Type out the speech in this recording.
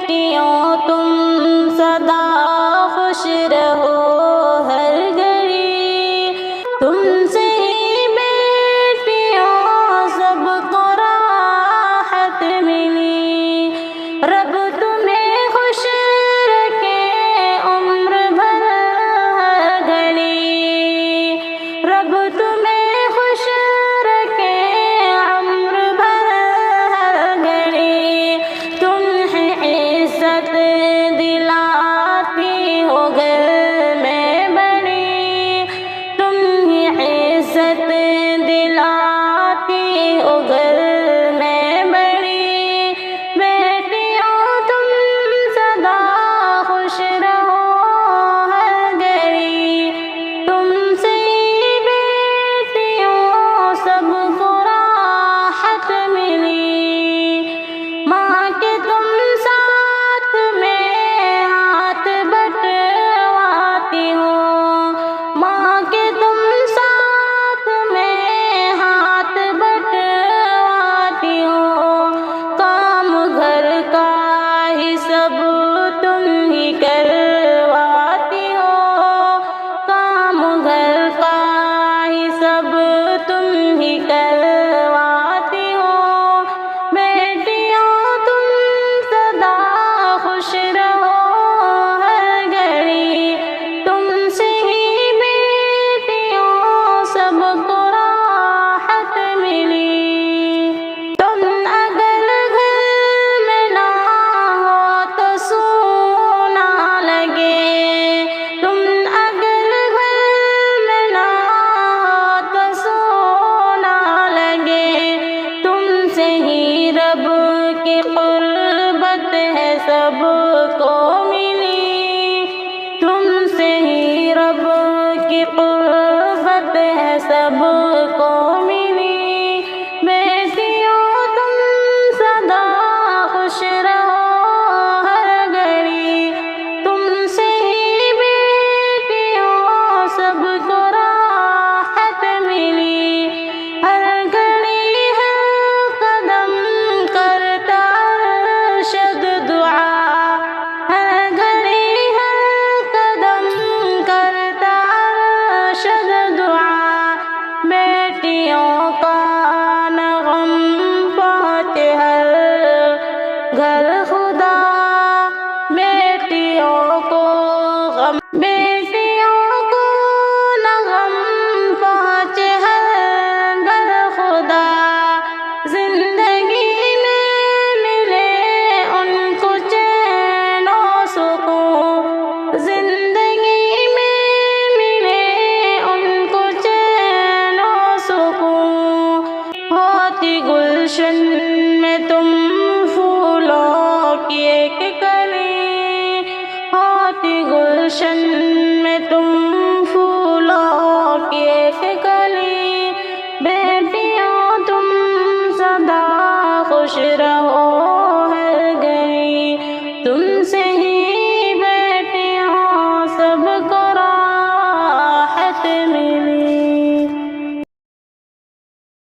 بیٹیوں تم سدا خوش رہو ہر گھڑی، تم سے ہی بیٹیوں سب کو راحت ملی، رب تمہیں خوش رکھے عمر بھر ہر گھڑی، رب تمہیں خوش رکھے عمر بھر ہر گھڑی، تمہیں عزت دلاتی ہو گھر میں بڑی، تمہیں عزت دلاتی ہو گھر میں بڑی، بیٹیوں تم سدا خوش رہو ہر گھڑی، تم سے ہی بیٹیوں سب کو راحت ملی، ماں کے تم ساتھ میں ہاتھ بٹواتی ہو، ماں کے تم ساتھ میں ہاتھ بٹواتی ہو، کام گھر کا ہی سب تم ہی کرواتی ہو، کام گھر کا ہی سب تم ہی کرواتی ہو، بیٹیوں تم سدا خوش رہو ہر گھڑی، تم سے ہی بیٹیوں سب کو راحت ملی، تم اگر گھر میں نہ ہو تو سونا لگے، تم اگر گھر میں نہ ہو تو سونا لگے، تم سے ہی رب کی قربت ہے سب کو ملی، تم سے ہی رب کی قربت ہے سب کو ملی، بیٹیوں تم سدا خوش رہو ہر گھڑی، تم سے ہی بیٹیوں سب کو راحت ملی، ہر گھڑی ہر قدم کرتا ارشد دعا، ہر گھڑی ہر قدم کرتا ارشد دعا، بیٹیوں کا نغم پہنچے ہر گھر خدا، بیٹیوں کو غم، بیٹیوں کو نغم پہنچے ہر گھر خدا، زندگی میں ملے ان کو چین و سکون، زندگی میں ملے ان کو چین و سکون، ہوتی گلشن